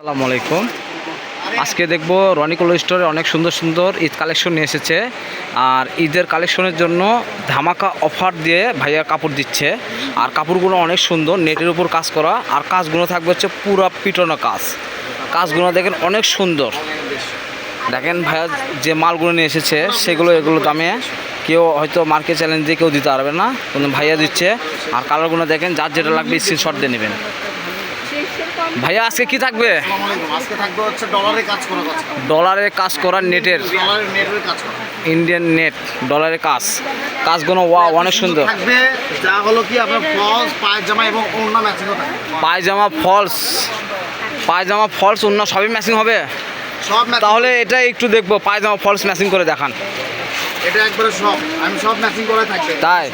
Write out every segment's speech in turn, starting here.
আসসালামু আলাইকুম। আজকে দেখব রনি ক্লোথ স্টোরে অনেক সুন্দর সুন্দর ঈদ কালেকশন নিয়ে এসেছে। আর ঈদের কালেকশনের জন্য ধামাকা অফার দিয়ে ভাইয়া কাপড় দিচ্ছে। আর কাপড়গুলো অনেক সুন্দর, নেটের উপর কাজ করা। আর কাজগুলো থাকবে হচ্ছে পুরো পিটনো কাজ। কাজগুলো দেখেন অনেক সুন্দর। দেখেন ভাইয়া যে মালগুলো নিয়ে এসেছে এগুলো দামে কেউ হয়তো মার্কেট চ্যালেঞ্জ দিয়ে কেউ দিতে পারবে না, কিন্তু ভাইয়া দিচ্ছে। আর কালারগুলো দেখেন, যার যেটা লাগবে স্ক্রিনশট দিয়ে নেবেন। ভাইয়া আজকে কি থাকবে? আজকে থাকবে হচ্ছে ডলারের কাজ করা নেটের কাজ করা ইন্ডিয়ান নেট ডলারের কাজগুলো অনেক সুন্দর। থাকবে যা হলো কি আপনার ফলস পায়জামা এবং ওড়না ম্যাচিং থাকবে। পায়জামা ফলস ওড়না সবই ম্যাচিং হবে। সব তাহলে এটা একটু দেখবো, পায়জামা ফলস ম্যাচিং করে দেখান। এটা একবারে সব ম্যাচিং করে থাকবে। তাই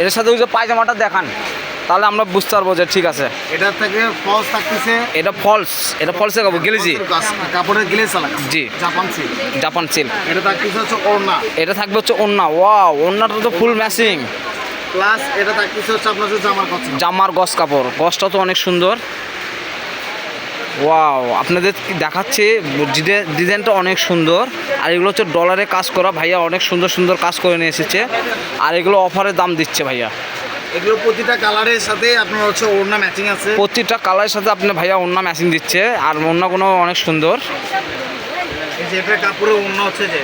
এর সাথে ওই যে পায়জামাটা দেখান, তাহলে আমরা বুঝতে পারবো যে ঠিক আছে। এটা থেকে ফলস থাকতেছে, এটা ফলসে কাপড় গেলেছি কাপড়ের গ্লেজ লাগা। জি, জাপান সিল্ক। এটা থাকতেছে হচ্ছে ওড়না। এটা থাকবে হচ্ছে ওড়না। ওড়নাটা তো ফুল ম্যাচিং। প্লাস এটা থাকতেছে হচ্ছে আপনার যে জামার গস কাপড়। গসটা তো অনেক সুন্দর। আপনাদের দেখাচ্ছে ডিজাইনটা অনেক সুন্দর। আর এগুলো হচ্ছে ডলারে কাজ করা। ভাইয়া অনেক সুন্দর সুন্দর কাজ করে নিয়ে এসেছে। আর এগুলো অফারের দাম দিচ্ছে ভাইয়া। এগুলো প্রতিটা কালারের সাথে আপনার হচ্ছে ওড়না ম্যাচিং আছে। প্রতিটা কালারের সাথে আপনার ভাইয়া ওড়না ম্যাচিং দিচ্ছে। আর ওড়নাগুলো অনেক সুন্দর। এই যে এটা কাপড়ের ওড়না হচ্ছে, যে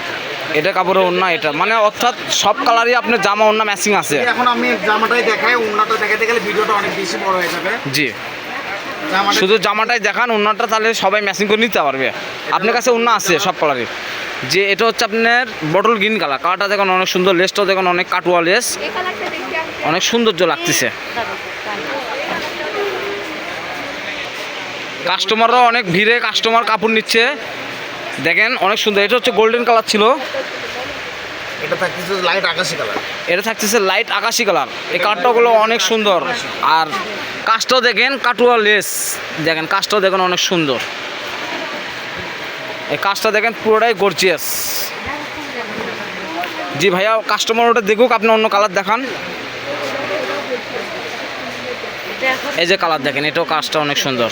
এটা কাপড়ের ওড়না। এটা মানে অর্থাৎ সব কালারই আপনার জামা ওড়না ম্যাচিং আছে। এখন আমি জামাটাই দেখাই, ওড়নাটা দেখাতে গেলে ভিডিওটা অনেক বেশি বড় হয়ে যাবে। জি, শুধু জামাটাই দেখান, ওড়নাটা তাহলে সবাই ম্যাচিং করে নিতে পারবে। আপনার কাছে ওড়না আছে সব কালারের। যে এটা হচ্ছে আপনার বটল গ্রিন কালারটা দেখুন অনেক সুন্দর। লেসটাও দেখুন অনেক কাটুয়া লেস, অনেক সৌন্দর্য লাগতেছে। কাস্টমাররাও অনেক ভিড়ে কাপড় নিচ্ছে। দেখেন অনেক সুন্দর। এটা হচ্ছে গোল্ডেন কালার ছিল, এটা থাকতেছে লাইট আকাশি কালার। এটা থাকতেছে লাইট আকাশি কালার। এই কাঠটাগুলো অনেক সুন্দর। আর কাজটাও দেখেন কাটুয়া লেস, দেখেন কাজটাও দেখেন অনেক সুন্দর। এই কাজটা দেখেন পুরোটাই গর্জিয়াস। জি ভাইয়া, কাস্টমার ওটা দেখুক, আপনি অন্য কালার দেখান। এই যে কালার দেখেন, এটাও কাজটা অনেক সুন্দর।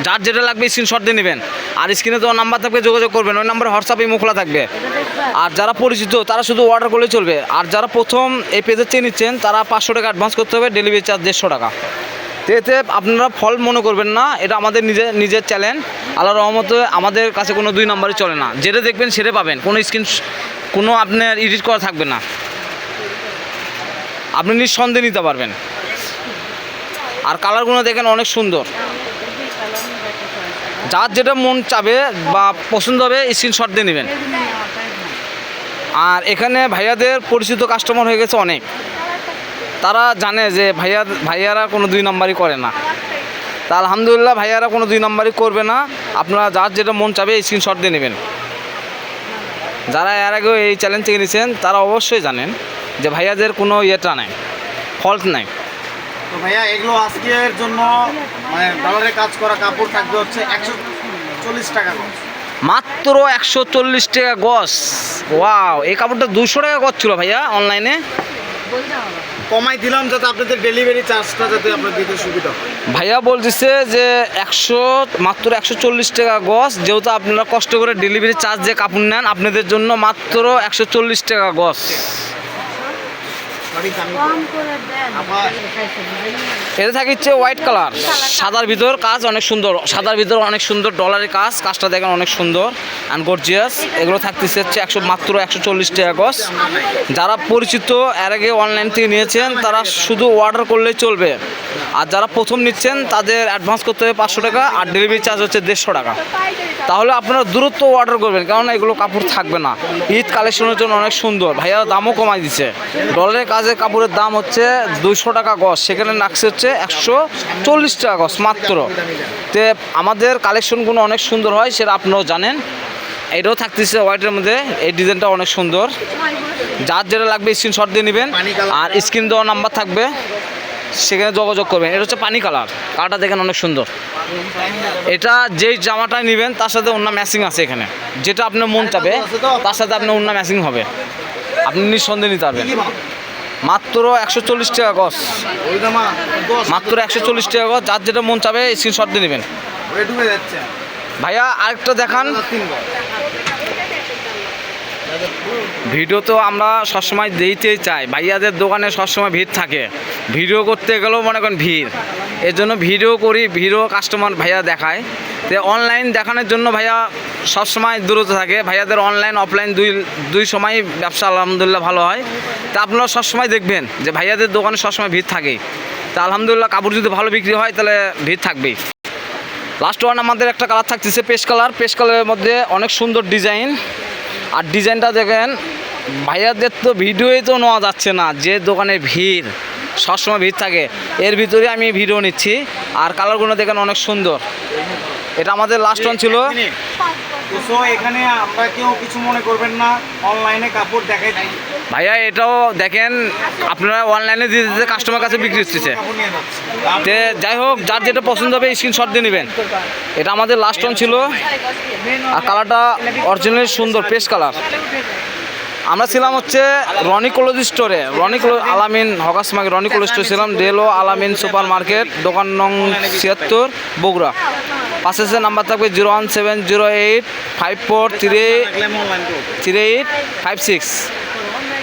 যার যেটা লাগবে স্ক্রিনশট দিয়ে নেবেন। আর স্ক্রিনে তো নাম্বার থাকবে, যোগাযোগ করবেন। ওই নাম্বারে হোয়াটসঅ্যাপে খোলা থাকবে। আর যারা পরিচিত তারা শুধু অর্ডার করলেই চলবে। আর যারা প্রথম এই পেজের চেয়ে নিচ্ছেন তারা 500 টাকা অ্যাডভান্স করতে হবে, ডেলিভারি চার্জ 150 টাকা। এতে আপনারা ফল মনে করবেন না, এটা আমাদের নিজের চ্যালেঞ্জ। আল্লাহর রহমতে আমাদের কাছে কোনো 2 নাম্বারই চলে না। যেটা দেখবেন সেটা পাবেন, কোনো আপনার এডিট করা থাকবে না। আপনি নিঃসন্দেহে নিতে পারবেন। আর কালারগুলো দেখেন অনেক সুন্দর। যার যেটা মন চাবে বা পছন্দ হবে স্ক্রিনশট দিয়ে নেবেন। আর এখানে ভাইয়াদের পরিচিত কাস্টমার হয়ে গেছে অনেক। তারা জানে যে ভাইয়ারা কোনো 2 নাম্বারই করে না। তা আলহামদুলিল্লাহ ভাইয়ারা কোনো 2 নাম্বারই করবে না। আপনারা যার যেটা মন চাবে স্ক্রিনশট দিয়ে নেবেন। যারা এর আগেও এই চ্যালেঞ্জ থেকে নিয়েছেন তারা অবশ্যই জানেন যে ভাইয়াদের কোনো ইয়েটা নাই, ফল্ট নাই। তো ভাইয়া এগুলো আজকের জন্য মানে ডলারে কাজ করা কাপড় থাকবে হচ্ছে 140 টাকা গজ। মাত্র 140 টাকা গজ। এই কাপড়টা 200 টাকা গজ ছিল ভাইয়া অনলাইনে। কমাই দিলাম যাতে আপনাদের ডেলিভারি চার্জটা যাতে আপনার দিতে সুবিধা হয়। ভাইয়া বলতেছে যে মাত্র 140 টাকা গজ। যেহেতু আপনারা কষ্ট করে ডেলিভারি চার্জ দিয়ে কাপড় নেন, আপনাদের জন্য মাত্র 140 টাকা গজ। এটা থাকছে হোয়াইট কালার, সাদার ভিতর কাজ অনেক সুন্দর। সাদার ভিতর অনেক সুন্দর ডলারের কাজটা দেখেন অনেক সুন্দর অ্যান্ড গর্জিয়াস। এগুলো থাকতেছে হচ্ছে মাত্র 140 টাকা গজ। যারা পরিচিত এর আগে অনলাইন থেকে নিয়েছেন তারা শুধু অর্ডার করলেই চলবে। আর যারা প্রথম নিচ্ছেন তাদের অ্যাডভান্স করতে হবে 500 টাকা। আর ডেলিভারি চার্জ হচ্ছে 150 টাকা। তাহলে আপনারা দ্রুত অর্ডার করবেন, কারণ এগুলো কাপড় থাকবে না। ঈদ কালেকশনের জন্য অনেক সুন্দর। ভাইয়া দামও কমাই দিচ্ছে। ডলারের কাজের কাপড়ের দাম হচ্ছে 200 টাকা গজ, সেখানে নাকছে হচ্ছে 140 টাকা গজ মাত্র। তে আমাদের কালেকশনগুলো অনেক সুন্দর হয়, সেটা আপনারাও জানেন। এটাও থাকতেছে হোয়াইটের মধ্যে। এই ডিজাইনটা অনেক সুন্দর। যার যেটা লাগবে স্ক্রিনশট দিয়ে নেবেন। আর স্ক্রিন দেওয়া নাম্বার থাকবে, সেখানে যোগাযোগ করবেন। এটা হচ্ছে পানি কালারটা দেখেন অনেক সুন্দর। এটা যেই জামাটা নেবেন তার সাথে ওড়না ম্যাচিং আছে। এখানে যেটা আপনার মন চাবে তার সাথে আপনার ওড়না ম্যাচিং হবে। আপনি নিঃসন্দেহে নিতে পারবেন। মাত্র 140 টাকা গজ। মাত্র 140 টাকা গজ। যার যেটা মন চাবে স্ক্রিনশট দিয়ে নেবেন। ভাইয়া আরেকটা দেখান। 3 গজ। ভিডিও তো আমরা সবসময় দিতেই চাই, ভাইয়াদের দোকানে সবসময় ভিড় থাকে, ভিডিও করতে গেলেও মনে করেন ভিড়, এর জন্য ভিডিও করি, ভিডিও কাস্টমার ভাইয়া দেখায়। তো অনলাইন দেখানোর জন্য ভাইয়া সবসময় দূরত্ব থাকে, ভাইয়াদের অনলাইন অফলাইন দুই সময় ব্যবসা আলহামদুলিল্লাহ ভালো হয়। তা আপনারা সবসময় দেখবেন যে ভাইয়াদের দোকানে সবসময় ভিড় থাকে। তা আলহামদুলিল্লাহ কাপড় যদি ভালো বিক্রি হয় তাহলে ভিড় থাকবেই। লাস্ট ওয়ান আমাদের একটা কালার থাকতেছে পেস্ট কালার। পেস্ট কালারের মধ্যে অনেক সুন্দর ডিজাইন, আর ডিজাইনটা দেখেন ভাইয়াদের তো ভিডিওই তো নেওয়া যাচ্ছে না, যে দোকানে ভিড় সবসময় ভিড় থাকে, এর ভিতরে আমি ভিডিও নিচ্ছি। আর কালারগুলো দেখেন অনেক সুন্দর। এটা আমাদের লাস্ট ওয়ান ছিল। তো এখানে আমরা কেউ কিছু মনে করবেন না, অনলাইনে কাপড় দেখাই দিই ভাইয়া এটাও দেখেন আপনারা অনলাইনে দিয়ে দিতে কাস্টমার কাছে বিক্রি হচ্ছে। কাপড় নিয়ে যাচ্ছি। তে যাই হোক, যার যেটা পছন্দ হবে স্ক্রিনশট দিয়ে নেবেন। এটা আমাদের লাস্ট ওয়ান ছিল, আর কালারটা অরিজিনাল সুন্দর পেস্ট কালার। আমরা ছিলাম হচ্ছে রনি ক্লোথ স্টোরে, Alamin hawkers market, Roni cloth store ছিলাম, ডেলো আলামিন সুপার মার্কেট, দোকান নং 76 বগুড়া। পাশে নাম্বার থাকবে 01708543856।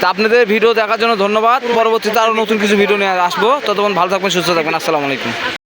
তা আপনাদের ভিডিও দেখার জন্য ধন্যবাদ। পরবর্তীতে আরও নতুন কিছু ভিডিও নিয়ে আসবো। ততক্ষণ ভালো থাকবেন, সুস্থ থাকবেন। আসসালামু আলাইকুম।